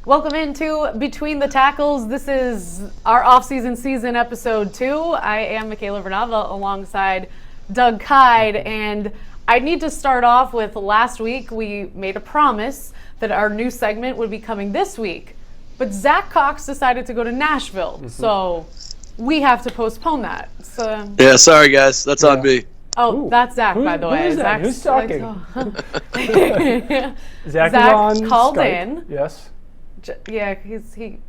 Welcome into Between the Tackles. This is our off-season season episode 2. I am Michaela Vernava alongside Doug Kide, and I need to start off with last week we made a promise that our new segment would be coming this week, but Zach Cox decided to go to Nashville, so we have to postpone that. So yeah, sorry guys, that's on me. Oh, Ooh. that's Zach, by the way. Who is that? Who's talking? Zach is on called Skype. in. Yes. Yeah,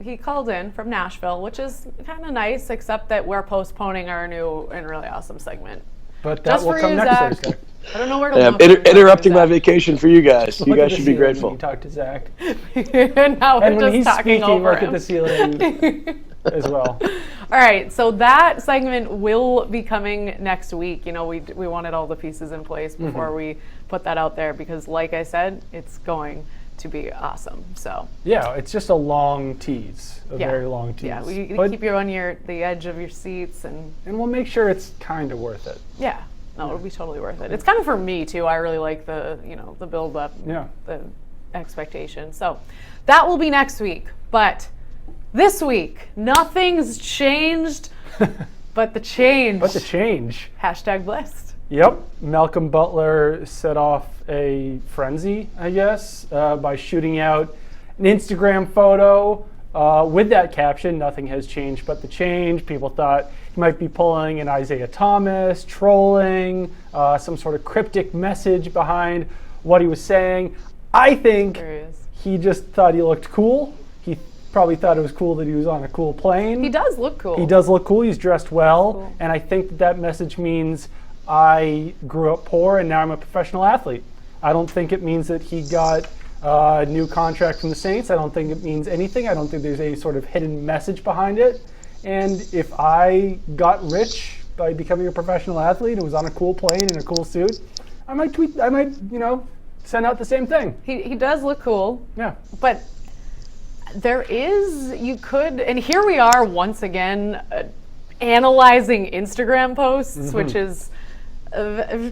he called in from Nashville, which is kind of nice, except that we're postponing our new and really awesome segment. But that Just will for come you, next Zach. Thursday. I don't know where to Yeah, look. interrupting my vacation for you guys. You Look guys at the should be ceiling grateful. when you talk to Zach. Now And we're when just he's talking speaking, over look him. at the ceiling as well. All right, so that segment will be coming next week. You know, we wanted all the pieces in place before we put that out there because, like I said, it's going to be awesome. So Yeah, it's just a long tease, very long tease. yeah, we But- keep you on the edge of your seats, and we'll make sure it's kind of worth it. yeah, no, it'll be totally worth it. It's kind of for me too. I really like the the build up, Yeah. the expectation. So that will be next week, but this week nothing's changed, but the change. But the change. Hashtag blessed. Yep, Malcolm Butler set off a frenzy, I guess, by shooting out an Instagram photo with that caption, "Nothing has changed but the change." People thought he might be pulling an Isaiah Thomas, trolling, some sort of cryptic message behind what he was saying. I think There he is. he just thought he looked cool. He probably thought it was cool that he was on a cool plane. He does look cool. He does look cool. He's dressed well. Cool. And I think that message means I grew up poor and now I'm a professional athlete. I don't think it means that he got a new contract from the Saints. I don't think it means anything. I don't think there's any sort of hidden message behind it. And if I got rich by becoming a professional athlete and was on a cool plane in a cool suit, I might send out the same thing. He does look cool, Yeah. but and here we are once again analyzing Instagram posts, which is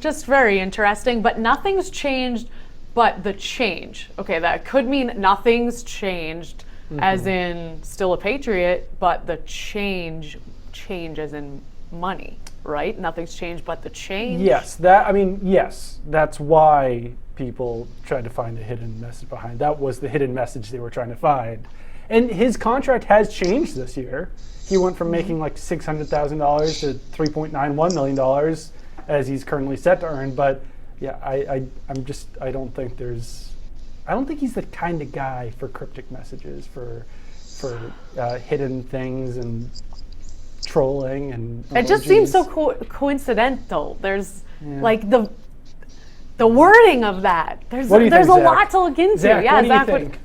just very interesting, but nothing's changed but the change. Okay, that could mean nothing's changed as in still a Patriot, but the change as in money, right? Nothing's changed but the change. Yes, that's why people tried to find a hidden message behind. That was the hidden message they were trying to find. And his contract has changed this year. He went from making like $600,000 to $3.91 million as he's currently set to earn. But yeah, I don't think he's the kind of guy for cryptic messages, for hidden things and trolling and It just emojis. seems so coincidental. There's like the wording of that. There's What do you a think, Zach? lot to look into. Zach, Yeah, what do you Zach, think?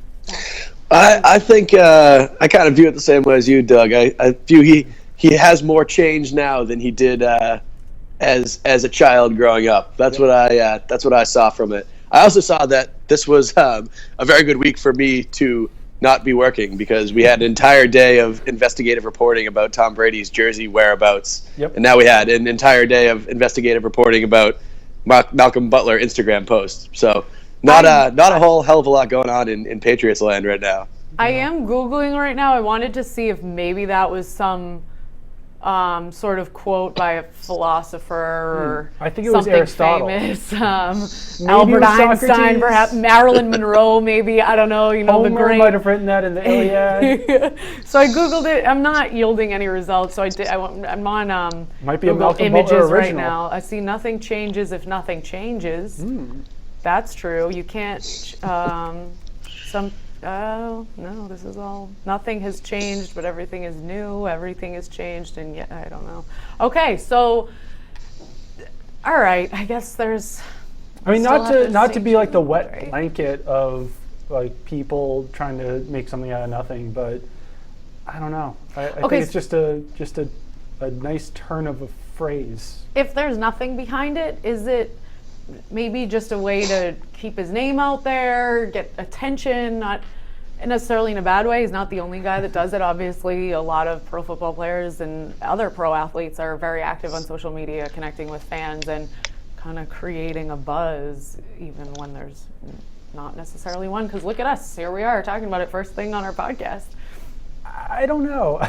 I think I kind of view it the same way as you, Doug. I view he has more change now than he did as a child growing up. That's what I saw from it. I also saw that this was a very good week for me to not be working because we had an entire day of investigative reporting about Tom Brady's jersey whereabouts, Yep. and now we had an entire day of investigative reporting about Malcolm Butler Instagram posts. So not a whole hell of a lot going on in Patriots land right now. I am Googling right now. I wanted to see if maybe that was some sort of quote by a philosopher or I think it was something Aristotle. famous. Maybe Albert it was Einstein, Socrates. perhaps Marilyn Monroe, maybe. I don't know. The Homer great. might have written that in the Iliad. So I Googled it. I'm not yielding any results. So I'm on Might be a Google Malcolm Images Butler right original. now. I see nothing changes if nothing changes. That's true. You can't. Oh no, this is all. Nothing has changed, but everything is new. Everything has changed, and yet I don't know. Okay, so all right. I guess there's. I mean, Still not have to to not to see be like the too, wet right? blanket of like people trying to make something out of nothing, but I don't know. I Okay, think it's just a nice turn of a phrase. If there's nothing behind it, is it maybe just a way to keep his name out there, get attention, not necessarily in a bad way? He's not the only guy that does it. Obviously, a lot of pro football players and other pro athletes are very active on social media, connecting with fans and kind of creating a buzz even when there's not necessarily one? Because look at us, here we are talking about it first thing on our podcast. I don't know.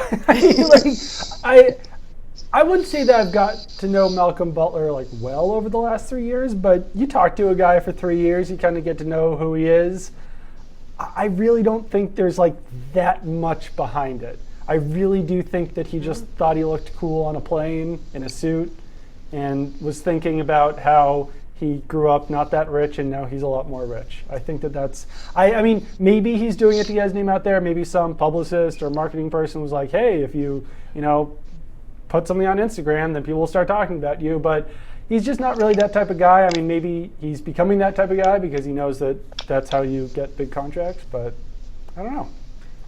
I wouldn't say that I've got to know Malcolm Butler well over the last 3 years, but you talk to a guy for 3 years, you kind of get to know who he is. I really don't think there's that much behind it. I really do think that he just thought he looked cool on a plane in a suit and was thinking about how he grew up not that rich and now he's a lot more rich. I think that's, I mean, maybe he's doing it to get his name out there. Maybe some publicist or marketing person was like, hey, if you put something on Instagram, then people will start talking about you. But he's just not really that type of guy. I mean, maybe he's becoming that type of guy because he knows that that's how you get big contracts, but I don't know.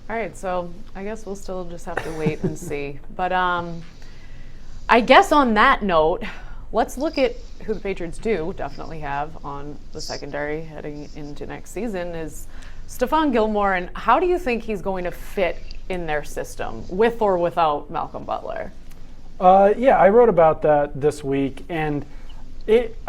All right, so I guess we'll still just have to wait and see. But I guess on that note, let's look at who the Patriots do definitely have on the secondary heading into next season is Stephon Gilmore. And how do you think he's going to fit in their system with or without Malcolm Butler? Yeah, I wrote about that this week, and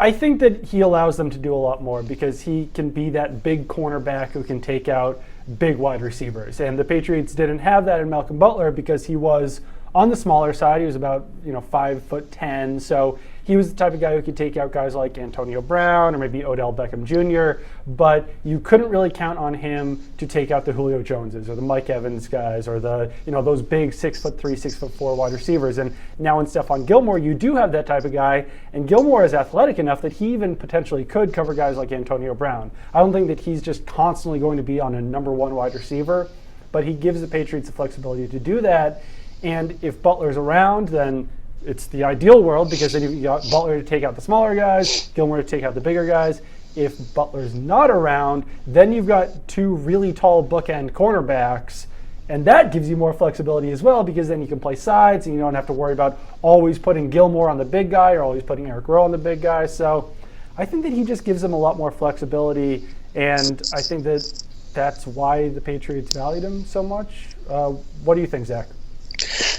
I think that he allows them to do a lot more because he can be that big cornerback who can take out big wide receivers. And the Patriots didn't have that in Malcolm Butler because he was on the smaller side. He was about 5'10", so he was the type of guy who could take out guys like Antonio Brown or maybe Odell Beckham Jr., but you couldn't really count on him to take out the Julio Joneses or the Mike Evans guys or the those big 6'3", 6'4" wide receivers. And now in Stephon Gilmore, you do have that type of guy, and Gilmore is athletic enough that he even potentially could cover guys like Antonio Brown. I don't think that he's just constantly going to be on a number one wide receiver, but he gives the Patriots the flexibility to do that. And if Butler's around, then it's the ideal world because then you've got Butler to take out the smaller guys, Gilmore to take out the bigger guys. If Butler's not around, then you've got two really tall bookend cornerbacks, and that gives you more flexibility as well because then you can play sides and you don't have to worry about always putting Gilmore on the big guy or always putting Eric Rowe on the big guy. So I think that he just gives them a lot more flexibility, and I think that that's why the Patriots valued him so much. What do you think, Zach?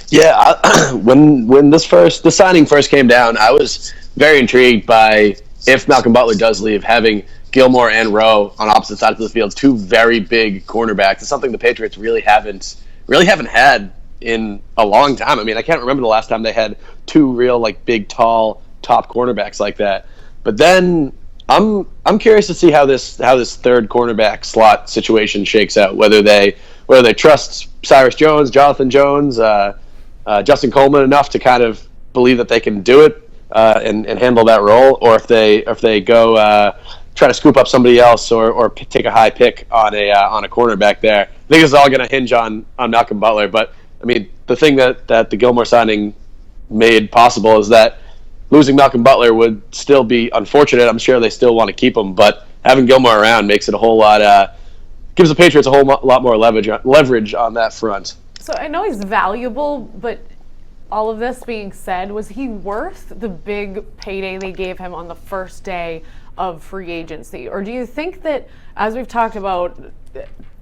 Yeah, when the signing first came down, I was very intrigued by if Malcolm Butler does leave, having Gilmore and Rowe on opposite sides of the field, two very big cornerbacks. It's something the Patriots really haven't had in a long time. I mean, I can't remember the last time they had two real big, tall, top cornerbacks like that. But then I'm curious to see how this third cornerback slot situation shakes out. Whether they trust Cyrus Jones, Jonathan Jones, Justin Coleman enough to kind of believe that they can do it and handle that role, or if they go try to scoop up somebody else or take a high pick on a cornerback there. I think it's all going to hinge on Malcolm Butler. But I mean, the thing that the Gilmore signing made possible is that losing Malcolm Butler would still be unfortunate. I'm sure they still want to keep him, but having Gilmore around makes it a whole lot gives the Patriots a whole lot more leverage on that front. So I know he's valuable, but all of this being said, was he worth the big payday they gave him on the first day of free agency? Or do you think that, as we've talked about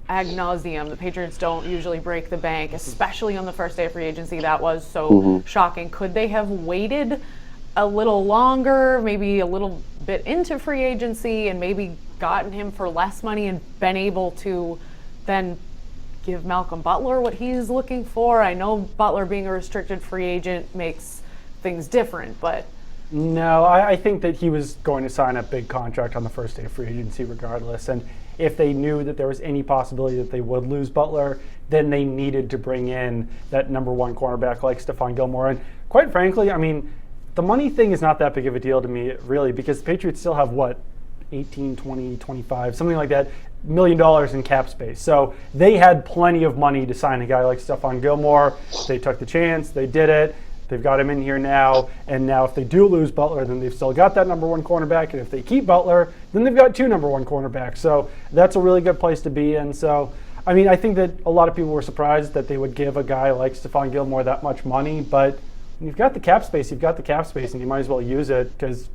ad nauseum, the Patriots don't usually break the bank, especially on the first day of free agency? That was so shocking. Could they have waited a little longer, maybe a little bit into free agency, and maybe gotten him for less money and been able to then give Malcolm Butler what he's looking for? I know Butler being a restricted free agent makes things different, but... No, I think that he was going to sign a big contract on the first day of free agency regardless, and if they knew that there was any possibility that they would lose Butler, then they needed to bring in that number one cornerback like Stephon Gilmore. And quite frankly, I mean, the money thing is not that big of a deal to me, really, because the Patriots still have, 18, 20, 25, something like that, $1 million in cap space. So they had plenty of money to sign a guy like Stephon Gilmore. They took the chance. They did it. They've got him in here now. And now if they do lose Butler, then they've still got that number one cornerback. And if they keep Butler, then they've got two number one cornerbacks. So that's a really good place to be in. So, I mean, I think that a lot of people were surprised that they would give a guy like Stephon Gilmore that much money. But when you've got the cap space, you've got the cap space, and you might as well use it because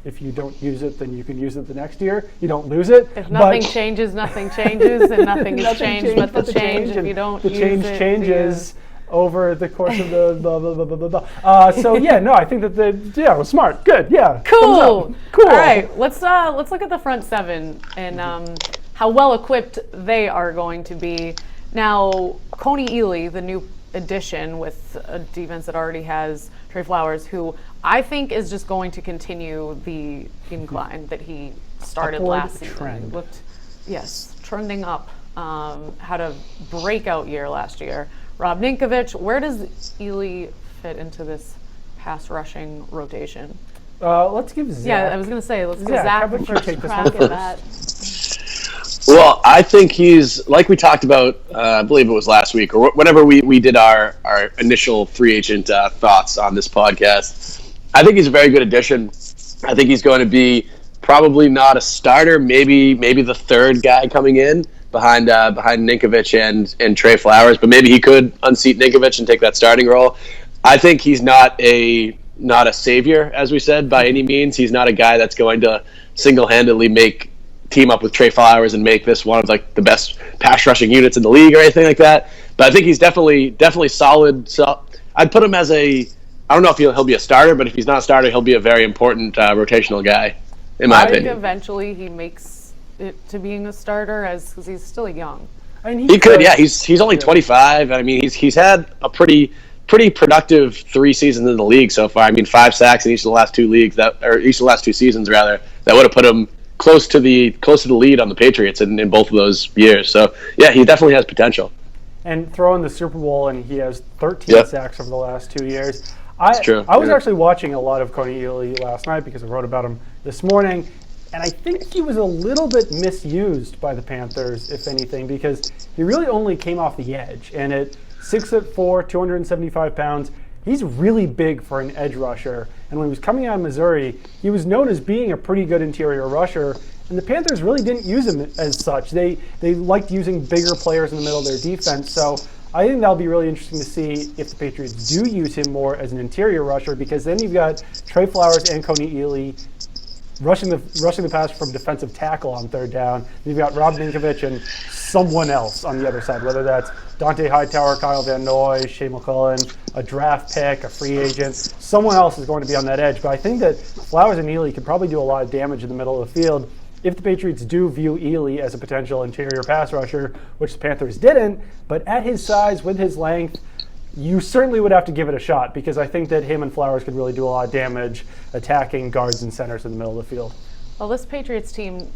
if you don't use it, then you can use it the next year. You don't lose it. If nothing changes, nothing changes, and nothing is changed but the change if you don't use it. The change changes. over the course of the blah, blah, blah, blah, blah, blah. So yeah, no, I think that it was smart. Good, yeah. Cool. Cool. All right, let's look at the front seven and how well equipped they are going to be. Now, Coney Ely, the new addition with a defense that already has Trey Flowers, who I think is just going to continue the incline that he started Upward last season. trend. Looked, trending up. Had a breakout year last year. Rob Ninkovich, where does Ely fit into this pass rushing rotation? Let's give Zach. Yeah, I was going to say, let's give Zach, how Zach about the you first take this crack one at first? that. Well, I think he's, like we talked about, I believe it was last week, or whenever we did our initial free agent thoughts on this podcast. I think he's a very good addition. I think he's going to be probably not a starter, maybe the third guy coming in behind Ninkovich and Trey Flowers, but maybe he could unseat Ninkovich and take that starting role. I think he's not a savior, as we said, by any means. He's not a guy that's going to single-handedly team up with Trey Flowers and make this one of like the best pass rushing units in the league or anything like that. But I think he's definitely solid. So I'd put him as I don't know if he'll be a starter, but if he's not a starter, he'll be a very important rotational guy, in my I think opinion. eventually he makes it to being a starter because he's still young. I mean, He could, yeah. He's only 25. I mean, he's had a pretty productive 3 seasons in the league so far. I mean, 5 sacks in each of the last 2 seasons rather. That would have put him close to the lead on the Patriots in both of those years. So yeah, he definitely has potential. And throw in the Super Bowl, and he has 13 sacks over the last 2 years. That's true. I was actually watching a lot of Coney Ely last night because I wrote about him this morning. And I think he was a little bit misused by the Panthers, if anything, because he really only came off the edge. And at 6'4", 275 pounds, he's really big for an edge rusher. And when he was coming out of Missouri, he was known as being a pretty good interior rusher. And the Panthers really didn't use him as such. They liked using bigger players in the middle of their defense. So I think that'll be really interesting to see if the Patriots do use him more as an interior rusher, because then you've got Trey Flowers and Coney Ely rushing the pass from defensive tackle on third down. You've got Rob Ninkovich and someone else on the other side, whether that's Dante Hightower, Kyle Van Noy, Shea McClellan, a draft pick, a free agent. Someone else is going to be on that edge. But I think that Flowers and Ely could probably do a lot of damage in the middle of the field if the Patriots do view Ely as a potential interior pass rusher, which the Panthers didn't. But at his size, with his length, you certainly would have to give it a shot, because I think that him and Flowers could really do a lot of damage attacking guards and centers in the middle of the field. Well, this Patriots team,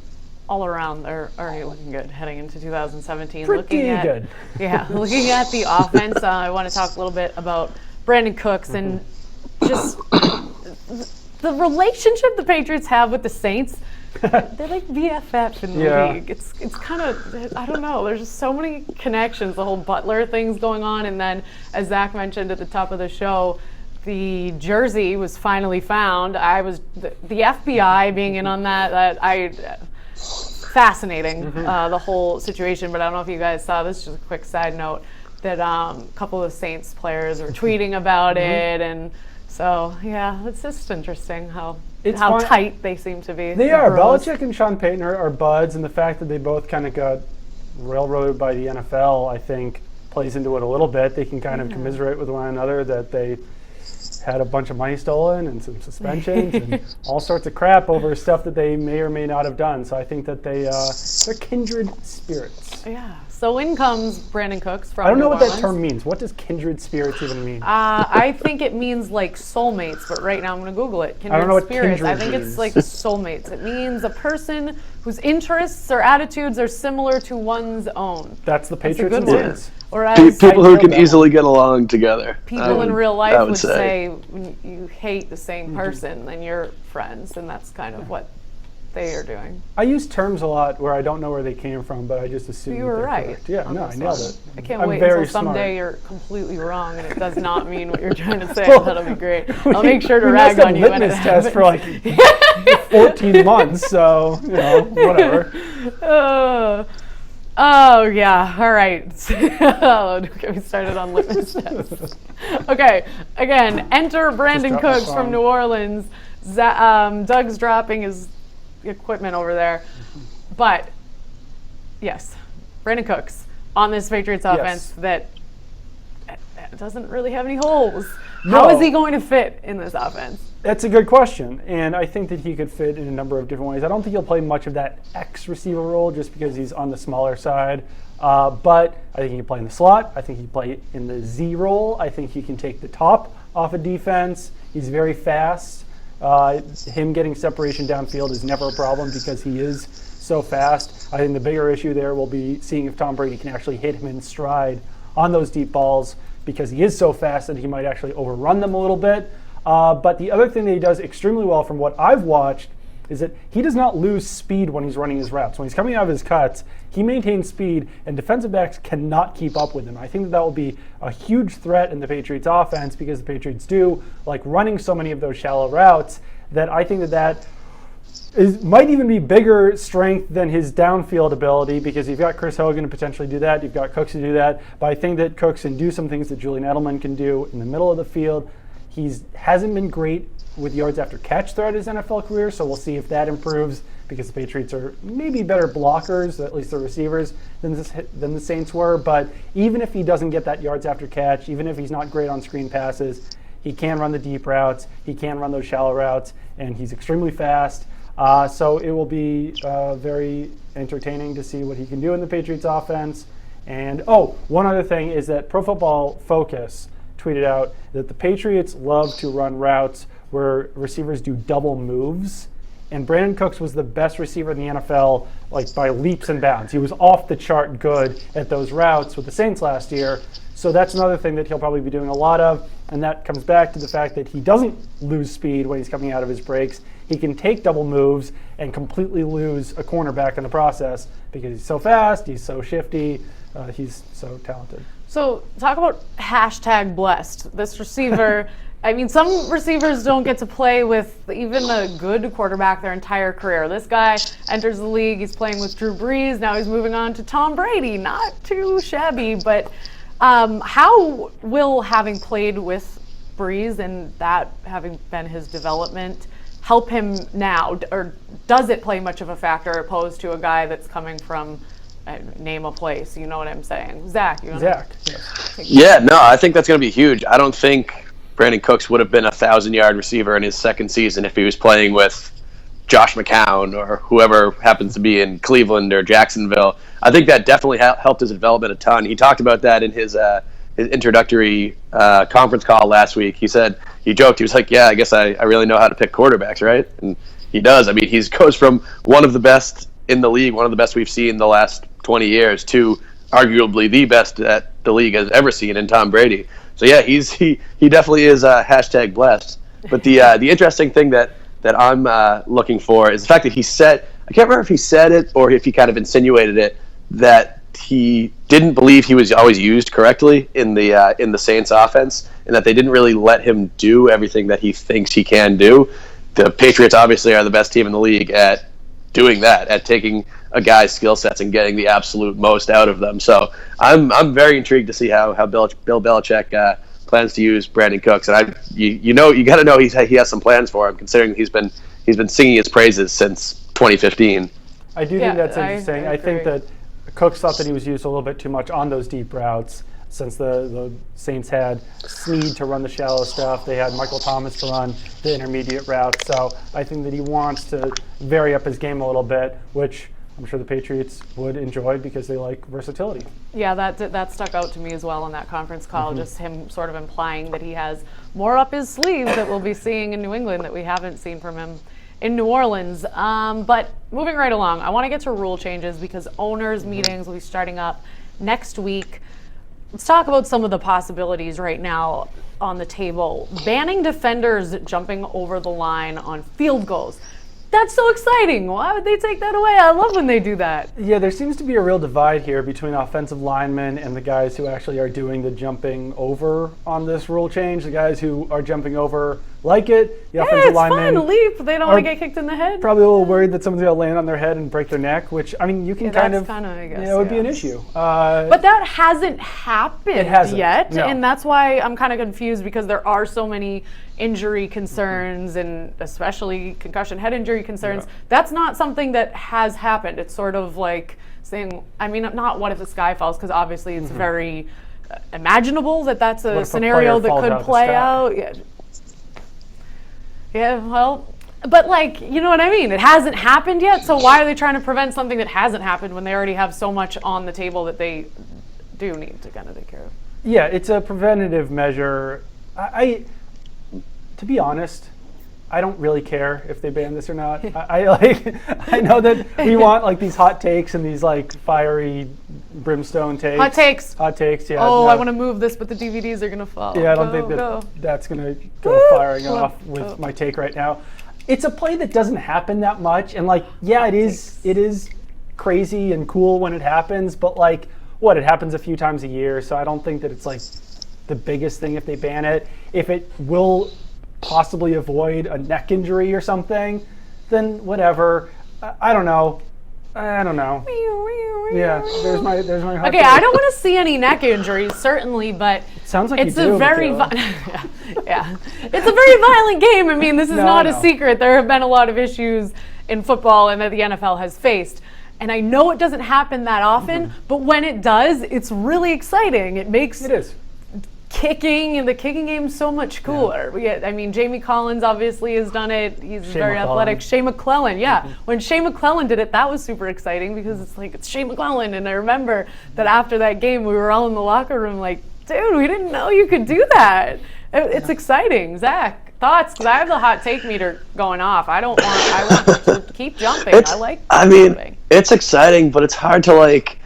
all around, they're already looking good heading into 2017. Pretty good. Yeah, looking at the offense, I want to talk a little bit about Brandon Cooks and just the relationship the Patriots have with the Saints. They're like BFF in the league. It's kind of, I don't know, there's just so many connections. The whole Butler thing's going on, and then, as Zach mentioned at the top of the show, the jersey was finally found. The FBI being in on that fascinating, the whole situation. But I don't know if you guys saw this, just a quick side note, that a couple of Saints players were tweeting about it, and so yeah, it's just interesting how tight they seem to be. They are. Belichick and Sean Payton are buds, and the fact that they both kind of got railroaded by the NFL, I think, plays into it a little bit. They can kind of commiserate with one another that they had a bunch of money stolen and some suspensions and all sorts of crap over stuff that they may or may not have done. So I think that they're kindred spirits. Yeah. So in comes Brandon Cooks from I don't know New what Orleans. that term means. What does kindred spirits even mean? I think it means like soulmates, but right now I'm going to Google it. Kindred I don't know what spirits. I kindred think means. it's like soulmates. It means a person whose interests or attitudes are similar to one's own. That's the That's a Patriots good and one. Saints. Whereas People who know can that easily get along together. people in real life would say. say when you hate the same person, then you're friends, and that's kind of what they are doing. I use terms a lot where I don't know where they came from, but I just assume You that were they're right. correct. Yeah, no, I nailed it. I can't I'm wait very until someday smart. you're completely wrong and it does not mean what you're trying to say. Well, That'll be great. I'll make sure to we rag must on have you when it litmus test happens. for like 14 months, so, whatever. Oh yeah, all right. Get me started on litmus tests. Okay, again, enter Brandon Just dropped my Cooks from phone. New Orleans. Doug's dropping his equipment over there. But, yes, Brandon Cooks on this Patriots offense that doesn't really have any holes. How is he going to fit in this offense? That's a good question, and I think that he could fit in a number of different ways. I don't think he'll play much of that X receiver role just because he's on the smaller side, but I think he can play in the slot. I think he can play in the Z role. I think he can take the top off a defense. He's very fast. Him getting separation downfield is never a problem because he is so fast. I think the bigger issue there will be seeing if Tom Brady can actually hit him in stride on those deep balls because he is so fast that he might actually overrun them a little bit. But the other thing that he does extremely well from what I've watched is that he does not lose speed when he's running his routes. When he's coming out of his cuts, he maintains speed, and defensive backs cannot keep up with him. I think that will be a huge threat in the Patriots offense because the Patriots do like running so many of those shallow routes that I think that might even be bigger strength than his downfield ability because you've got Chris Hogan to potentially do that. You've got Cooks to do that. But I think that Cooks can do some things that Julian Edelman can do in the middle of the field. He hasn't been great with yards after catch throughout his NFL career, so we'll see if that improves because the Patriots are maybe better blockers, at least the receivers, than the Saints were. But even if he doesn't get that yards after catch, even if he's not great on screen passes, he can run the deep routes, he can run those shallow routes, and he's extremely fast. So it will be very entertaining to see what he can do in the Patriots offense. And one other thing is that Pro Football Focus tweeted out that the Patriots love to run routes where receivers do double moves. And Brandon Cooks was the best receiver in the NFL, like by leaps and bounds. He was off the chart good at those routes with the Saints last year. So that's another thing that he'll probably be doing a lot of. And that comes back to the fact that he doesn't lose speed when he's coming out of his breaks. He can take double moves and completely lose a cornerback in the process because he's so fast, he's so shifty, he's so talented. So talk about hashtag blessed. This receiver, I mean, some receivers don't get to play with even a good quarterback their entire career. This guy enters the league, he's playing with Drew Brees, now he's moving on to Tom Brady. Not too shabby, but how will having played with Brees and that having been his development help him now? Or does it play much of a factor opposed to a guy that's coming from name a place, you know what I'm saying? Zach, you want Zach. Yeah, no, I think that's going to be huge. I don't think Brandon Cooks would have been a 1,000-yard receiver in his second season if he was playing with Josh McCown or whoever happens to be in Cleveland or Jacksonville. I think that definitely helped his development a ton. He talked about that in his introductory conference call last week. He joked, he was like, yeah, I guess I really know how to pick quarterbacks, right? And he does. I mean, he goes from one of the best in the league, one of the best we've seen the last 20 years, to arguably the best that the league has ever seen in Tom Brady. So yeah, he definitely is hashtag blessed. But the interesting thing that I'm looking for is the fact that he said, I can't remember if he said it or if he kind of insinuated it, that he didn't believe he was always used correctly in the Saints offense, and that they didn't really let him do everything that he thinks he can do. The Patriots obviously are the best team in the league at doing that, at taking a guy's skill sets and getting the absolute most out of them. So I'm very intrigued to see how Bill Belichick plans to use Brandon Cooks, and you got to know he has some plans for him, considering he's been singing his praises since 2015. I do think that's interesting. I think that Cooks thought that he was used a little bit too much on those deep routes, since the Saints had Snead to run the shallow stuff. They had Michael Thomas to run the intermediate route. So I think that he wants to vary up his game a little bit, which I'm sure the Patriots would enjoy because they like versatility. Yeah, that stuck out to me as well in that conference call, just him sort of implying that he has more up his sleeve that we'll be seeing in New England that we haven't seen from him in New Orleans. But moving right along, I want to get to rule changes because owners' meetings will be starting up next week. Let's talk about some of the possibilities right now on the table. Banning defenders jumping over the line on field goals. That's so exciting. Why would they take that away? I love when they do that. Yeah, there seems to be a real divide here between offensive linemen and the guys who actually are doing the jumping over on this rule change. The guys who are jumping over like it. The offensive linemen fun. Leap. They don't want to get kicked in the head. Probably a little worried that someone's going to land on their head and break their neck, which, I mean, you can kind of, I guess, it would be an issue. But that hasn't happened yet. No. And that's why I'm kind of confused, because there are so many injury concerns and especially concussion head injury concerns. Yeah. That's not something that has happened. It's sort of like saying, I mean, not what if the sky falls, because obviously it's very imaginable that that's What a if a scenario player that falls out could of the play sky? out? Yeah. Yeah, well, but like, you know what I mean? It hasn't happened yet, so why are they trying to prevent something that hasn't happened when they already have so much on the table that they do need to kind of take care of? Yeah, it's a preventative measure. To be honest, I don't really care if they ban this or not. I know that we want like these hot takes and these like fiery brimstone takes. Hot takes. Hot takes, yeah. Oh, no. I want to move this, but the DVDs are going to fall. Yeah, I don't think that's going to go firing off with my take right now. It's a play that doesn't happen that much, and like, yeah, it is crazy and cool when it happens, but like, it happens a few times a year, so I don't think that it's like the biggest thing if they ban it. If it will possibly avoid a neck injury or something, then whatever. I don't know. Yeah, there's my hot Okay, take. I don't want to see any neck injuries, certainly, but Sounds like it's you do, a very Michaela. yeah, it's a very violent game. I mean, this is No, not I a know. secret. There have been a lot of issues in football and that the NFL has faced. And I know it doesn't happen that often, but when it does, it's really exciting. It makes It is. kicking and the kicking game so much cooler. I mean, Jamie Collins obviously has done it. He's very athletic. Shea McClellan, yeah. When Shea McClellan did it, that was super exciting because it's Shea McClellan. And I remember that after that game, we were all in the locker room like, dude, we didn't know you could do that. It's exciting. Zach, thoughts? Because I have the hot take meter going off. I want to keep jumping. Jumping. It's exciting, but it's hard to like.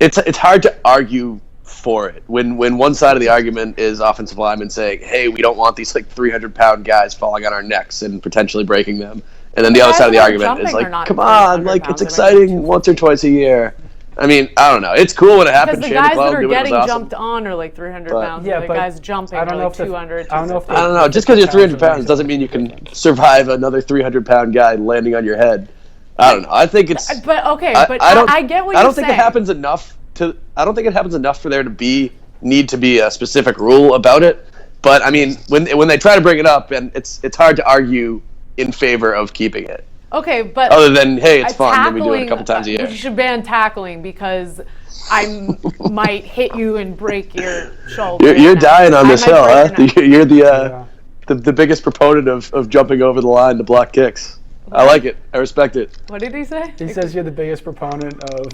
It's hard to argue for it when one side of the argument is offensive linemen saying, "Hey, we don't want these like 300-pound guys falling on our necks and potentially breaking them," and then the other side of the argument is like, "Come on, like it's exciting once or twice a year." I mean, I don't know. It's cool when it happens. Because the guys that are getting jumped on are like 300 pounds. Yeah, the but guys jumping I don't are know like if 200. I don't know if I don't know. Just because you're 300 pounds doesn't mean you can survive another 300-pound guy landing on your head. I don't know. I think it's. But okay, but I get what you're saying. I don't think it happens enough I don't think it happens enough for there to need to be a specific rule about it. But I mean, when they try to bring it up, and it's hard to argue in favor of keeping it. Okay, but other than hey, it's fun, then we do it a couple times a year. You should ban tackling because I might hit you and break your shoulder. You're dying on this hill, huh? You're Yeah. the biggest proponent of jumping over the line to block kicks. I like it. I respect it. What did he say? He says you're the biggest proponent of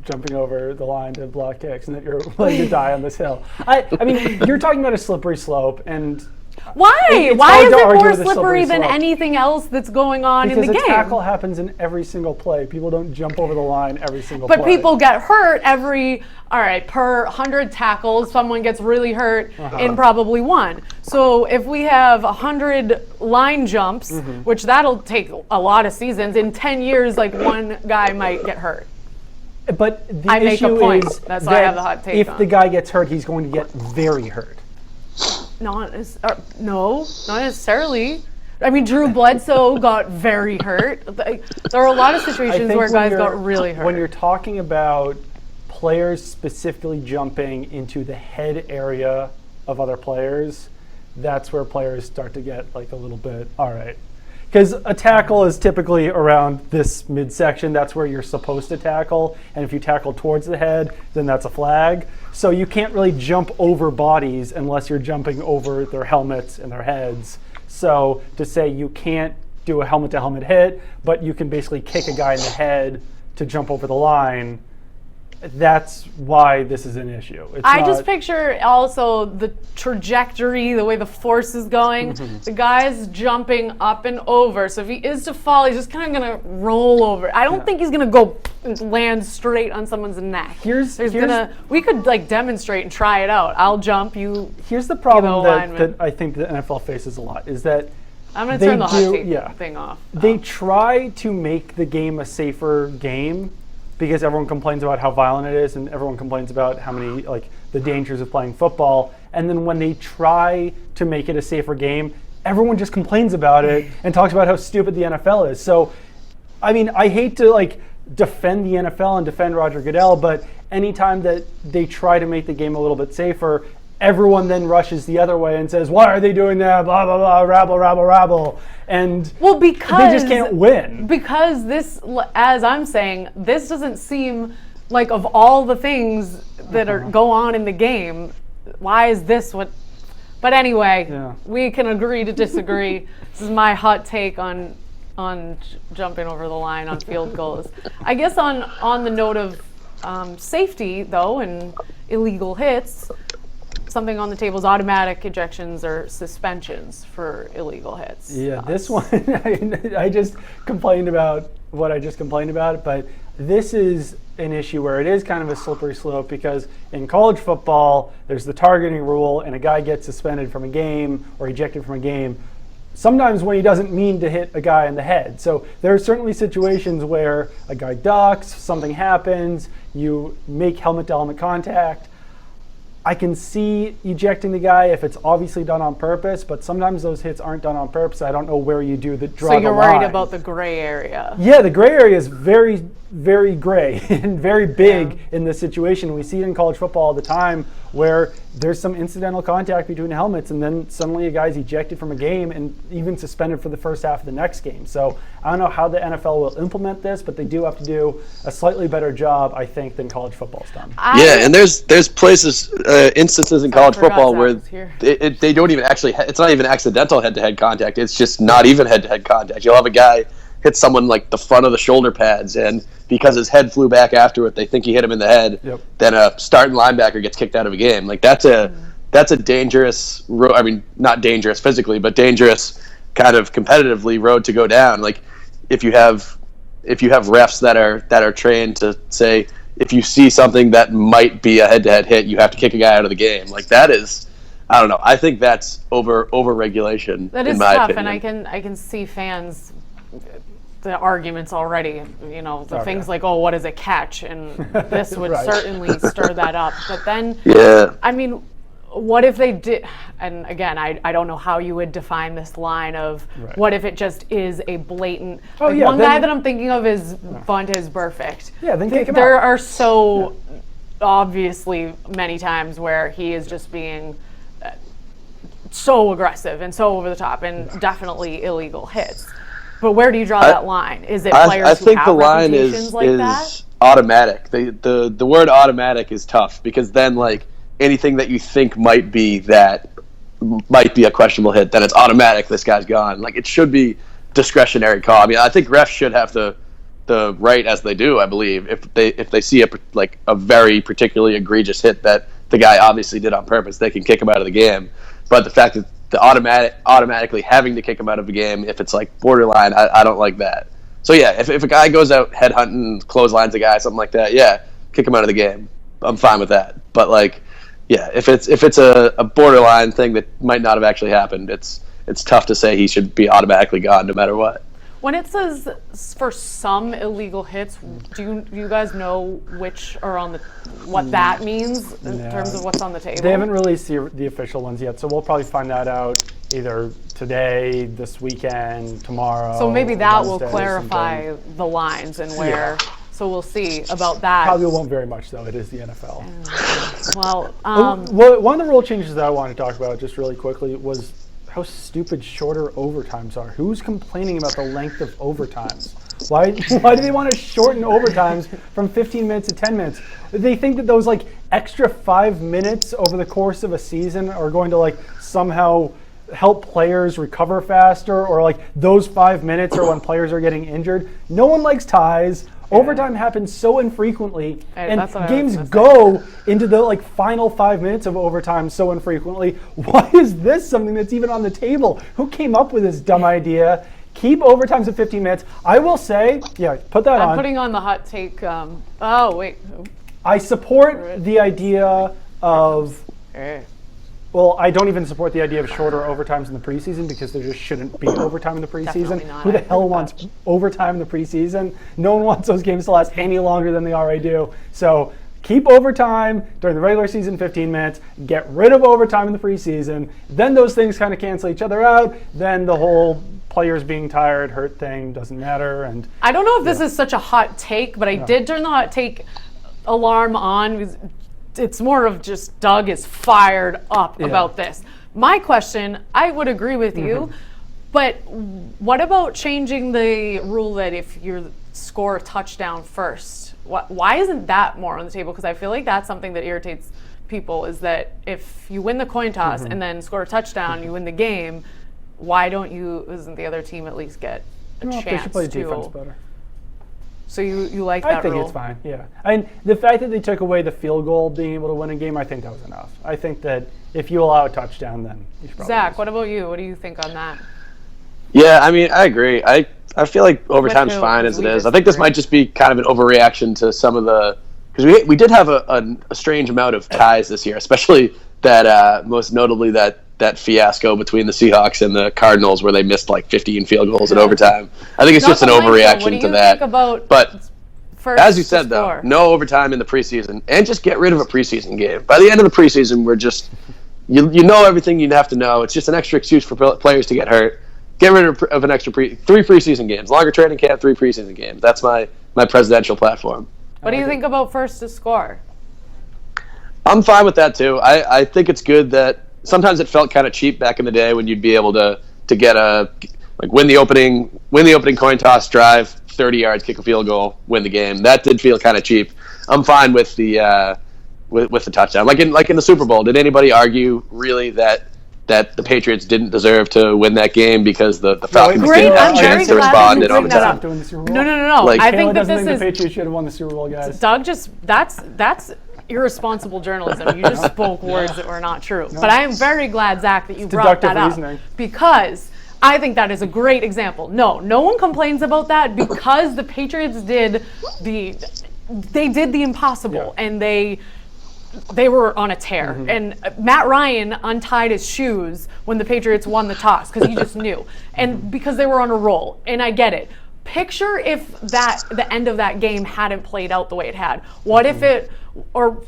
jumping over the line to block kicks, and that you're willing to die on this hill. I mean, you're talking about a slippery slope, and why? it's Why hard is to it argue more with a slippery slippery than slope. anything else that's going on because in the a game? tackle happens in every single play. People don't jump over the line every single But play. people get hurt per 100 tackles, someone gets really hurt in probably one. So if we have 100 line jumps, which that'll take a lot of seasons, in 10 years, like one guy might get hurt. But the I make a issue point. is That's why I that have the hot take if on. the guy gets hurt, he's going to get very hurt. No, not necessarily. I mean, Drew Bledsoe got very hurt. There are a lot of I situations think where when guys you're- got really hurt. When you're talking about players specifically jumping into the head area of other players, that's where players start to get like a little bit, all right. Because a tackle is typically around this midsection. That's where you're supposed to tackle. And if you tackle towards the head, then that's a flag. So you can't really jump over bodies unless you're jumping over their helmets and their heads. So to say you can't do a helmet-to-helmet hit, but you can basically kick a guy in the head to jump over the line, that's why this is an issue. I just picture also the trajectory, the way the force is going. The guy's jumping up and over. So if he is to fall, he's just kind of going to roll over. I don't think he's going to go land straight on someone's neck. We could like demonstrate and try it out. I'll jump, you. Here's the problem that I think the NFL faces a lot is that I'm going to turn the hot take thing off. They try to make the game a safer game because everyone complains about how violent it is and everyone complains about how many, like, the dangers of playing football. And then when they try to make it a safer game, everyone just complains about it and talks about how stupid the NFL is. So, I mean, I hate to, like, defend the NFL and defend Roger Goodell, but anytime that they try to make the game a little bit safer, everyone then rushes the other way and says, why are they doing that? Blah, blah, blah, rabble, rabble, rabble. And because they just can't win. Because this, as I'm saying, this doesn't seem like of all the things that are go on in the game. Why is this what? But anyway, we can agree to disagree. This is my hot take on jumping over the line on field goals. I guess on the note of safety though and illegal hits, something on the table is automatic ejections or suspensions for illegal hits. Yeah, this one I just complained about what I just complained about, but this is an issue where it is kind of a slippery slope because in college football, there's the targeting rule and a guy gets suspended from a game or ejected from a game sometimes when he doesn't mean to hit a guy in the head. So there are certainly situations where a guy ducks, something happens, you make helmet-to-helmet contact. I can see ejecting the guy if it's obviously done on purpose, but sometimes those hits aren't done on purpose. I don't know where you do the draw the line. So you're worried about the gray area. Yeah, the gray area is very, very gray and very big in this situation. We see it in college football all the time where there's some incidental contact between helmets and then suddenly a guy's ejected from a game and even suspended for the first half of the next game. So I don't know how the NFL will implement this, but they do have to do a slightly better job, I think, than college football's done. And there's places, instances in college football where they don't even actually, it's not even accidental head-to-head contact. It's just not even head-to-head contact. You'll have a guy hit someone like the front of the shoulder pads, and because his head flew back after it, they think he hit him in the head. Then a starting linebacker gets kicked out of a game. Like that's a dangerous road. I mean, not dangerous physically, but dangerous kind of competitively road to go down. Like if you have refs that are trained to say if you see something that might be a head-to-head hit, you have to kick a guy out of the game. Like that is, I don't know. I think that's over regulation. That is in my tough, opinion. and I can see fans. The arguments already, things like, oh, what is a catch? And this would certainly stir that up. But then, I mean, what if they did, and again, I don't know how you would define this line of what if it just is a blatant, one guy that I'm thinking of is Vontaze Burfict. Yeah, then kick him There out. are so obviously many times where he is just being so aggressive and so over the top and definitely illegal hits. But where do you draw that line? Is it players who have reputations like that? Is automatic. The word automatic is tough because then like anything that you think might be a questionable hit, then it's automatic. This guy's gone. Like it should be discretionary call. I mean, I think refs should have the right, as they do, I believe, if they see a very particularly egregious hit that the guy obviously did on purpose, they can kick him out of the game. But the fact that the automatically having to kick him out of the game, if it's like borderline, I don't like that. So yeah, if a guy goes out headhunting, clotheslines a guy, something like that, kick him out of the game. I'm fine with that. But like, if it's a borderline thing that might not have actually happened, it's tough to say he should be automatically gone no matter what. When it says for some illegal hits, do you guys know which are on what that means in terms of what's on the table? They haven't released the official ones yet, so we'll probably find that out either today, this weekend, tomorrow. So maybe that will Wednesday, clarify the lines and where. So we'll see about that. Probably won't very much though. It is the NFL. Well, one of the rule changes that I wanted to talk about just really quickly was how stupid shorter overtimes are. Who's complaining about the length of overtimes? Why do they want to shorten overtimes from 15 minutes to 10 minutes? They think that those like extra 5 minutes over the course of a season are going to like somehow help players recover faster, or like those 5 minutes are when players are getting injured. No one likes ties. Overtime happens so infrequently, and games go into the like final 5 minutes of overtime so infrequently. Why is this something that's even on the table? Who came up with this dumb idea? Keep overtimes at 15 minutes. I will say, put that on. I'm putting on the hot take. Oh wait. I support the idea of. Well, I don't even support the idea of shorter overtimes in the preseason because there just shouldn't be overtime in the preseason. Who the hell wants overtime in the preseason? No one wants those games to last any longer than they already do. So keep overtime during the regular season 15 minutes, get rid of overtime in the preseason, then those things kind of cancel each other out, then the whole players being tired, hurt thing doesn't matter. And I don't know if this is such a hot take, but I did turn the hot take alarm on. It's more of just Doug is fired up about this. My question, I would agree with you, but what about changing the rule that if you score a touchdown first, Why isn't that more on the table? Because I feel like that's something that irritates people, is that if you win the coin toss and then score a touchdown, you win the game, why isn't the other team at least get a chance they should play to? defense better. So you like that I think rule? it's fine, yeah. And the fact that they took away the field goal being able to win a game, I think that was enough. I think that if you allow a touchdown, then you should probably Zach, lose. what about you? What do you think on that? Yeah, I mean, I agree. I feel like overtime's who? fine 'Cause as it we is. I think this disagree. might just be kind of an overreaction to some of the, because we did have a strange amount of ties this year, especially that most notably that fiasco between the Seahawks and the Cardinals where they missed like 15 field goals in overtime. I think it's just an Not the length, though. overreaction What do to you that. think about But first as you to said, though, score? no overtime in the preseason, and just get rid of a preseason game. By the end of the preseason, we're just you know everything you have to know. It's just an extra excuse for players to get hurt. Get rid of an extra 3 preseason games, longer training camp, 3 preseason games. That's my presidential platform. What do you think about first to score? I'm fine with that too. I think it's good that sometimes it felt kind of cheap back in the day when you'd be able to get win the opening coin toss, drive 30 yards, kick a field goal, win the game. That did feel kind of cheap. I'm fine with the with the touchdown. Like in the Super Bowl, did anybody argue really that the Patriots didn't deserve to win that game because the Falcons Great, didn't have I'm a very chance to glad respond you in bring that overtime? up. Doing the Super Bowl? No. Like, I Kayla think that doesn't this think is the Patriots should have won the Super Bowl, guys. Doug. That's irresponsible journalism. You just spoke words that were not true. But I am very glad, Zach, that you brought that deductive up reasoning. because I think that is a great example. No one complains about that because the Patriots did the impossible and they were on a tear. And Matt Ryan untied his shoes when the Patriots won the toss because he just knew. And because they were on a roll. And I get it. Picture if the end of that game hadn't played out the way it had. What if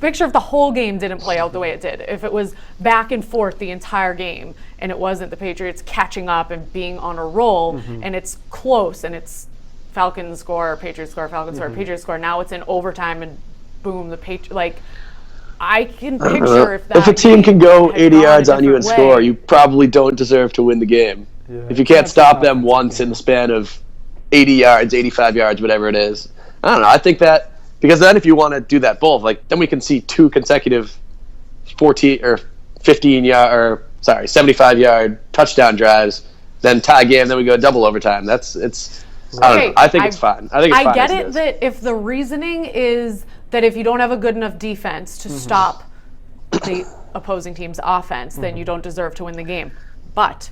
picture if the whole game didn't play out the way it did. If it was back and forth the entire game and it wasn't the Patriots catching up and being on a roll and it's close and it's Falcons score, Patriots score, Falcons score, Patriots score. Now it's in overtime and boom, the Patriots, I can picture if a team can go 80 yards on you and different score, way. you probably don't deserve to win the game. Yeah, If you can't that's stop not them offensive once game. in the span of 80 yards, 85 yards, whatever it is. I don't know. I think that because then if you want to do that both, then we can see 2 consecutive 14 or 75-yard touchdown drives, then tie game, then we go double overtime. I don't know. I think it's fine. I think it's fine. I get as it is. that if the reasoning is that if you don't have a good enough defense to stop the opposing team's offense, then you don't deserve to win the game. But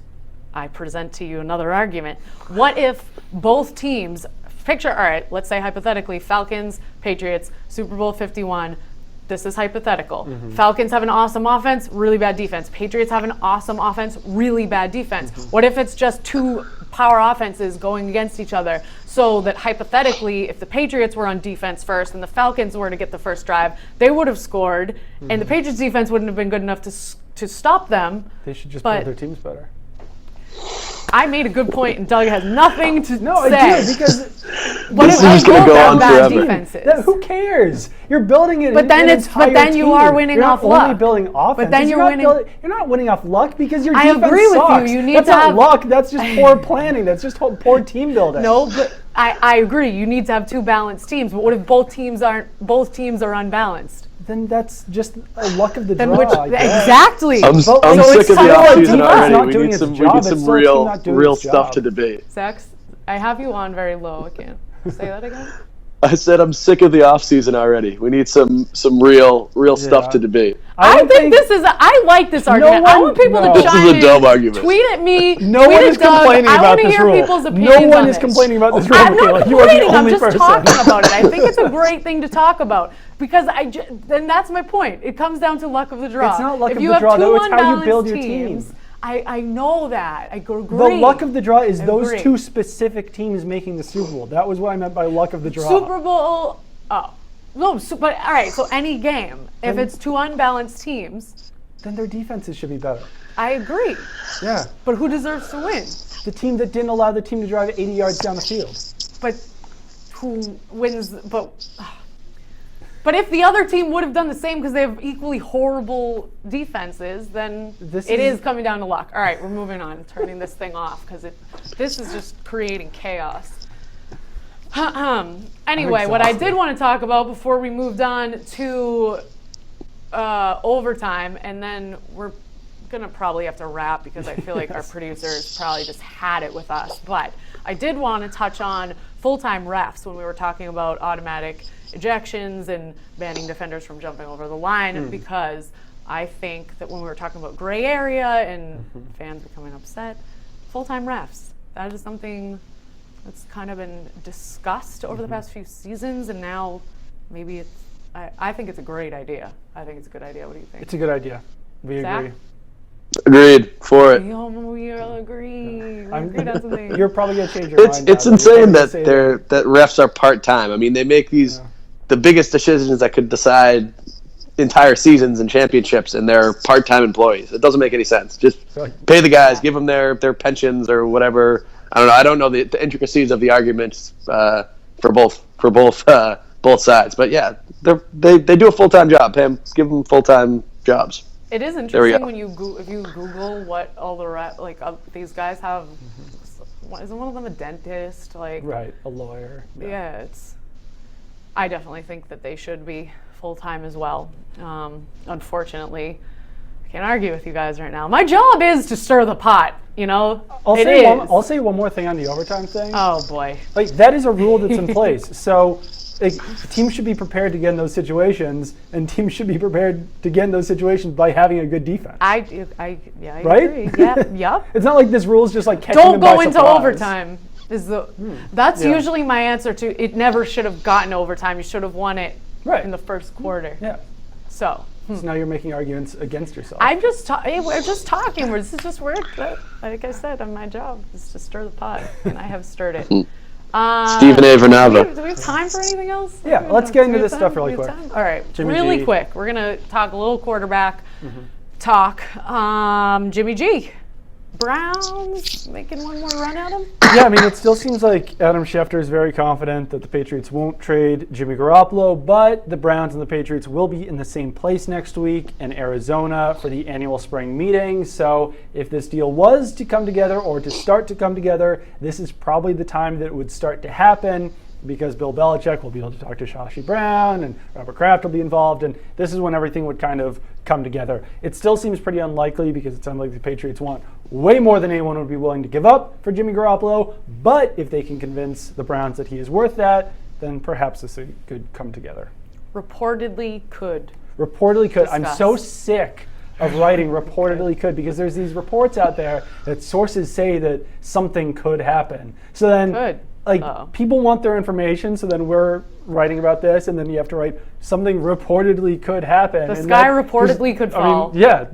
I present to you another argument. What if both teams all right, let's say hypothetically, Falcons, Patriots, Super Bowl 51. This is hypothetical. Falcons have an awesome offense, really bad defense. Patriots have an awesome offense, really bad defense. What if it's just 2 power offenses going against each other? So that hypothetically, if the Patriots were on defense first and the Falcons were to get the first drive, they would have scored, and the Patriots defense wouldn't have been good enough to stop them. They should just But- build their teams better. I made a good point, and Doug has nothing to No, say. I do, because What This if is I just gonna both go have on bad forever. defenses? who cares? You're building it. But then you are winning you're off not only luck. building offense. But then you're you're not winning- You're not winning off luck because your I defense agree with you. sucks. You need That's to not have- luck. That's just poor planning. That's just poor team building. No, but I agree. You need to have 2 balanced teams. But what if both teams are unbalanced? Then that's just a luck of the Then draw. I guess. exactly. I'm so sick it's of the still a offseason defense already. not We doing need its some job. It's still a team not doing real its stuff job. to debate. Zach, I have you on very low. I can't say that again. I said I'm sick of the offseason already. We need some real stuff to debate. I don't think I like this argument. I one- want people no. to This chime is a in. dumb argument. Tweet at me. No tweet one at is Doug. complaining I about want to this hear rule. people's opinions No one on is this. complaining about this rule. I'm not Kayla. You are the complaining. I'm only just person. talking about it. I think it's a great thing to talk about because then that's my point. It comes down to luck of the draw. It's not luck if of you the have draw, 2 though. It's how you unbalanced build your teams, team. I know that. I agree. The luck of the draw is those agree. 2 specific teams making the Super Bowl. That was what I meant by luck of the draw. Super Bowl. Oh. No, but all right. So any game, if it's 2 unbalanced teams, Then their defenses should be better. I agree. Yeah. But who deserves to win? The team that didn't allow the team to drive 80 yards down the field. But who wins? But if the other team would have done the same because they have equally horrible defenses, then it is coming down to luck. All right, we're moving on, turning this thing off because this is just creating chaos. Anyway, what I did want to talk about before we moved on to overtime, and then we're going to probably have to wrap because I feel like our producers probably just had it with us. But I did want to touch on full-time refs when we were talking about automatic ejections and banning defenders from jumping over the line, because I think that when we were talking about gray area and fans becoming upset, full-time refs, that is something that's kind of been discussed over the past few seasons, and now maybe it's, I think it's a great idea. I think it's a good idea. What do you think? It's a good idea. We Zach? agree. Agreed. For it. We all agree. We agreed on something. You're probably going to change your mind. It's insane that that refs are part-time. I mean, they make these the biggest decisions that could decide entire seasons and championships, and they're part-time employees. It doesn't make any sense. Just pay the guys, give them their pensions or whatever. I don't know. I don't know the intricacies of the arguments for both sides. But yeah, they do a full-time job. Pay them, give them full-time jobs. It is interesting when if you Google what all the these guys have. Isn't one of them a dentist? Right, a lawyer. Yeah, I definitely think that they should be full-time as well. Unfortunately, I can't argue with you guys right now. My job is to stir the pot, you know? I'll say one more thing on the overtime thing. Oh, boy. That is a rule that's in place. So teams should be prepared to get in those situations, and teams should be prepared to get in those situations by having a good defense. I right? agree. Yep. It's not like this rule is just like catching Don't them by go into surprise. overtime. That's usually my answer to it. Never should have gotten overtime. You should have won it in the first quarter. Yeah. So now you're making arguments against yourself. we're just talking. This is just work. Like I said, my job is to stir the pot, and I have stirred it. Stephen A. Vernava. Do we have time for anything else? Yeah, let's get into this stuff really quick. All right, Jimmy really G. quick. We're going to talk a little quarterback talk. Jimmy G. Browns making one more run at him? Yeah, I mean, it still seems like Adam Schefter is very confident that the Patriots won't trade Jimmy Garoppolo, but the Browns and the Patriots will be in the same place next week in Arizona for the annual spring meeting. So if this deal was to come together or to start to come together, this is probably the time that it would start to happen, because Bill Belichick will be able to talk to Shashi Brown and Robert Kraft will be involved, and this is when everything would kind of come together. It still seems pretty unlikely because it sounds like the Patriots want way more than anyone would be willing to give up for Jimmy Garoppolo, but if they can convince the Browns that he is worth that, then perhaps this could come together. Reportedly could. Discuss. I'm so sick of writing reportedly could, because there's these reports out there that sources say that something could happen. So then people want their information, so then we're writing about this, and then you have to write something reportedly could happen. The sky reportedly could fall. I mean, yeah.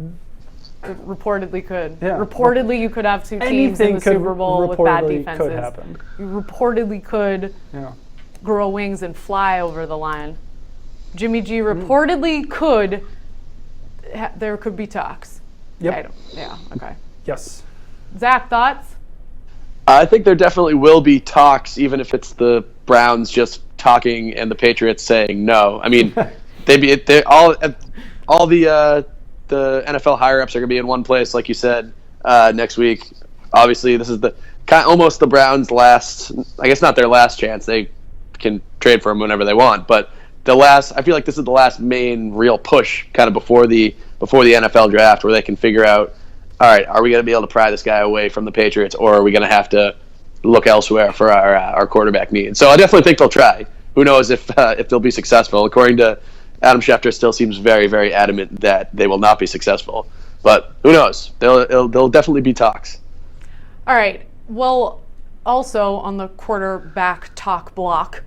It reportedly could. Yeah. Reportedly, you could have two teams in the Super Bowl with bad defenses. Could happen. You reportedly could grow wings and fly over the line. Jimmy G reportedly could. There could be talks. Yep. Okay. Yes. Zach, thoughts? I think there definitely will be talks, even if it's the Browns just talking and the Patriots saying no. I mean, all the NFL higher-ups are going to be in one place, like you said, next week. Obviously, this is almost the Browns' last. I guess not their last chance. They can trade for him whenever they want, but I feel like this is the last main real push, kind of before the NFL draft, where they can figure out, all right, are we going to be able to pry this guy away from the Patriots, or are we going to have to look elsewhere for our quarterback needs? So I definitely think they'll try. Who knows if they'll be successful? According to Adam Schefter, still seems very, very adamant that they will not be successful. But who knows? There'll definitely be talks. All right. Well, also on the quarterback talk block,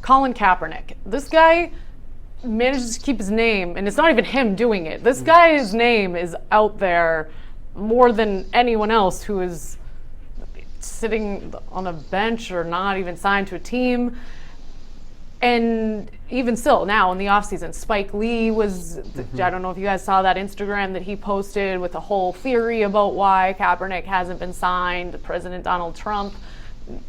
Colin Kaepernick. This guy manages to keep his name, and it's not even him doing it. This guy's name is out there more than anyone else who is sitting on a bench or not even signed to a team. And even still, now in the offseason, Spike Lee was, I don't know if you guys saw that Instagram that he posted with a whole theory about why Kaepernick hasn't been signed. President Donald Trump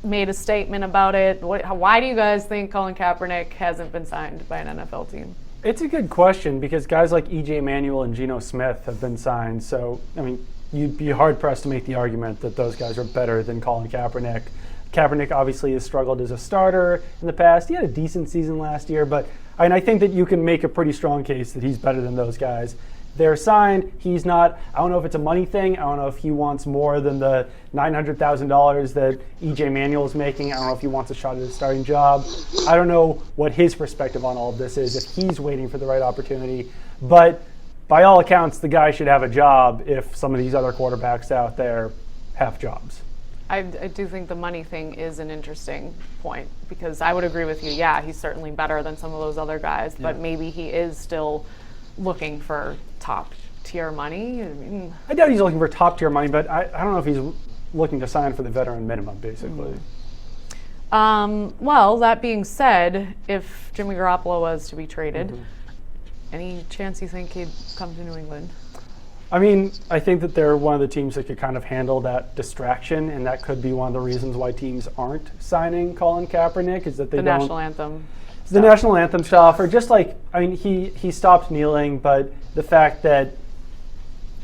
made a statement about it. Why do you guys think Colin Kaepernick hasn't been signed by an NFL team? It's a good question, because guys like E.J. Manuel and Geno Smith have been signed. So, I mean, you'd be hard-pressed to make the argument that those guys are better than Colin Kaepernick. Kaepernick obviously has struggled as a starter in the past. He had a decent season last year, but I think that you can make a pretty strong case that he's better than those guys. They're signed. He's not. I don't know if it's a money thing. I don't know if he wants more than the $900,000 that E.J. Manuel's making. I don't know if he wants a shot at a starting job. I don't know what his perspective on all of this is, if he's waiting for the right opportunity. But by all accounts, the guy should have a job if some of these other quarterbacks out there have jobs. I do think the money thing is an interesting point, because I would agree with you. Yeah, he's certainly better than some of those other guys, but maybe he is still looking for top tier money. I doubt he's looking for top tier money, but I don't know if he's looking to sign for the veteran minimum, basically. Well, that being said, if Jimmy Garoppolo was to be traded, any chance you think he'd come to New England? I mean, I think that they're one of the teams that could kind of handle that distraction, and that could be one of the reasons why teams aren't signing Colin Kaepernick, is that they The don't. national anthem. The national anthem stuff, or just like, I mean, he stopped kneeling, but the fact that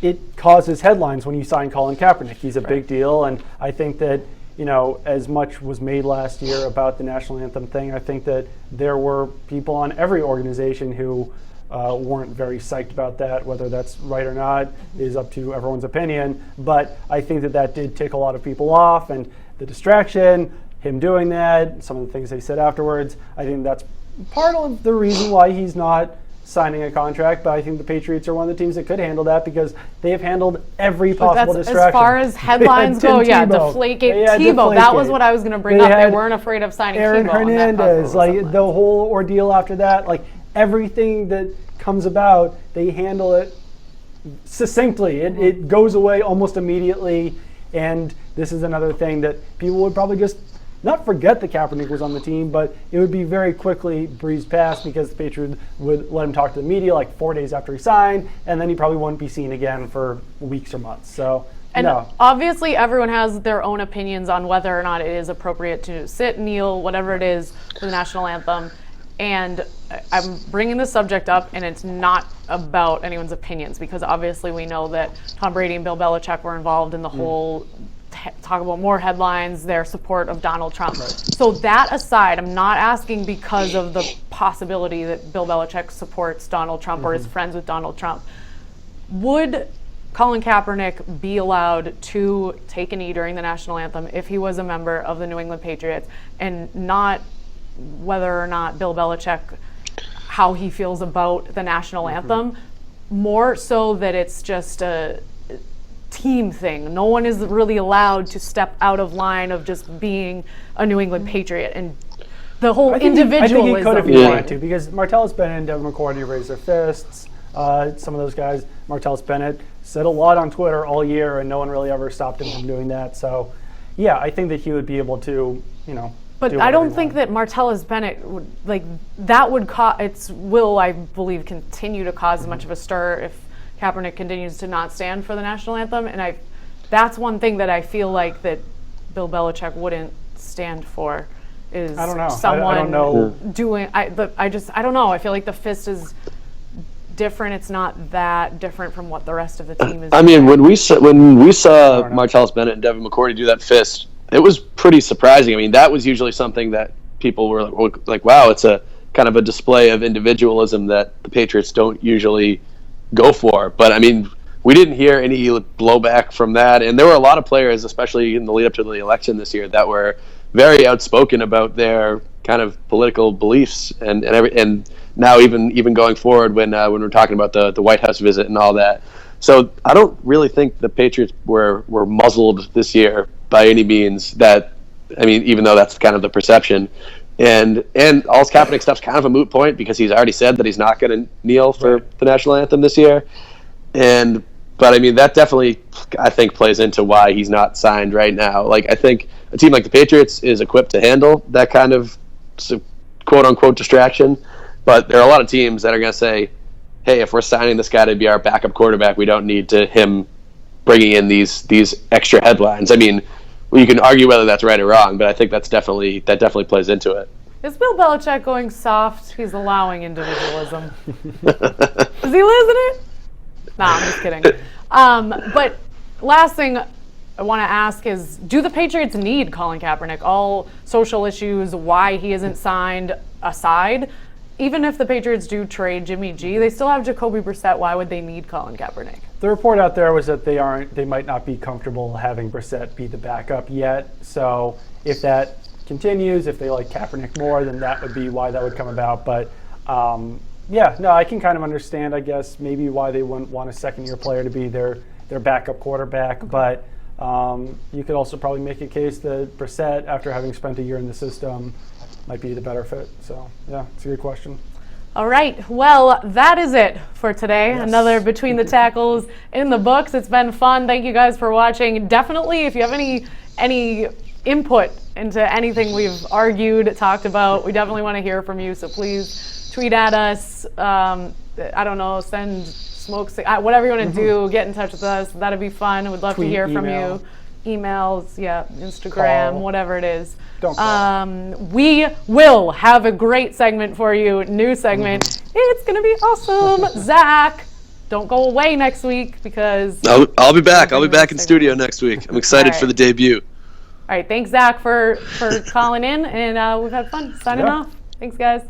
it causes headlines when you sign Colin Kaepernick. He's a big deal, and I think that, you know, as much was made last year about the national anthem thing, I think that there were people on every organization who weren't very psyched about that. Whether that's right or not is up to everyone's opinion, but I think that that did tick a lot of people off, and the distraction, him doing that, some of the things they said afterwards, I think that's part of the reason why he's not signing a contract. But I think the Patriots are one of the teams that could handle that, because they have handled every possible distraction. As far as headlines go, yeah, Deflategate, Tebow, that was what I was going to bring up. They weren't afraid of signing Aaron Tebow. Hernandez, like the whole ordeal after that, like everything that comes about, they handle it succinctly. It goes away almost immediately, and this is another thing that people would probably just not forget that Kaepernick was on the team, but it would be very quickly breezed past, because the Patriots would let him talk to the media like 4 days after he signed, and then he probably wouldn't be seen again for weeks or months. So, and obviously everyone has their own opinions on whether or not it is appropriate to sit, kneel, whatever it is for the national anthem. And I'm bringing this subject up, and it's not about anyone's opinions, because obviously we know that Tom Brady and Bill Belichick were involved in the whole talk about more headlines, their support of Donald Trump. Right. So that aside, I'm not asking because of the possibility that Bill Belichick supports Donald Trump or is friends with Donald Trump. Would Colin Kaepernick be allowed to take a knee during the national anthem if he was a member of the New England Patriots, and not whether or not Bill Belichick, how he feels about the national anthem, more so that it's just a team thing? No one is really allowed to step out of line of just being a New England Patriot, and the whole individualism. I think he could if he wanted to, because Martellus Bennett and Devin McCourty raised their fists. Some of those guys, Martellus Bennett said a lot on Twitter all year, and no one really ever stopped him from doing that. So, yeah, I think that he would be able to, you know. But I don't think that Martellus Bennett would, like, that would I believe, continue to cause as much of a stir if Kaepernick continues to not stand for the national anthem. And that's one thing that I feel like that Bill Belichick wouldn't stand for, is someone I don't know. doing. I don't know. I feel like the fist is different. It's not that different from what the rest of the team is I mean, when we saw Martellus Bennett and Devin McCourty do that fist, it was pretty surprising. I mean, that was usually something that people were like, wow, it's a kind of a display of individualism that the Patriots don't usually go for. But I mean, we didn't hear any blowback from that, and there were a lot of players, especially in the lead up to the election this year, that were very outspoken about their kind of political beliefs, and now even going forward when we're talking about the White House visit and all that. So I don't really think the Patriots were muzzled this year by any means. That, I mean, even though that's kind of the perception. And all Kaepernick stuff's kind of a moot point, because he's already said that he's not going to kneel for the national anthem this year. But I mean, that definitely, I think, plays into why he's not signed right now. Like, I think a team like the Patriots is equipped to handle that kind of quote unquote distraction. But there are a lot of teams that are going to say, hey, if we're signing this guy to be our backup quarterback, we don't need him bringing in these extra headlines. I mean, you can argue whether that's right or wrong, but I think that definitely plays into it. Is Bill Belichick going soft? He's allowing individualism. Is he losing it? Nah, I'm just kidding. But last thing, want to ask is, do the Patriots need Colin Kaepernick? All social issues, why he isn't signed aside, even if the Patriots do trade Jimmy G, they still have Jacoby Brissett. Why would they need Colin Kaepernick? The report out there was that they might not be comfortable having Brissett be the backup yet. So if that continues, if they like Kaepernick more, then that would be why that would come about. But yeah, no, I can kind of understand, I guess, maybe why they wouldn't want a second-year player to be their backup quarterback. But you could also probably make a case that Brissett, after having spent a year in the system, might be the better fit. So yeah, it's a good question. All right, well, that is it for today. Yes. Another Between the Tackles in the books. It's been fun. Thank you guys for watching. Definitely, if you have any input into anything we've argued, talked about, we definitely want to hear from you. So please tweet at us. I don't know, send smoke, whatever you want to do. Get in touch with us. That'd be fun. We'd love to hear from you. Emails, yeah, Instagram, Call. whatever it is. Don't call. We will have a great segment for you, new segment. It's going to be awesome. Zach, don't go away next week because... I'll be back. I'll be back in studio next week. I'm excited for the debut. All right, thanks, Zach, for calling in, and we've had fun signing off. Thanks, guys.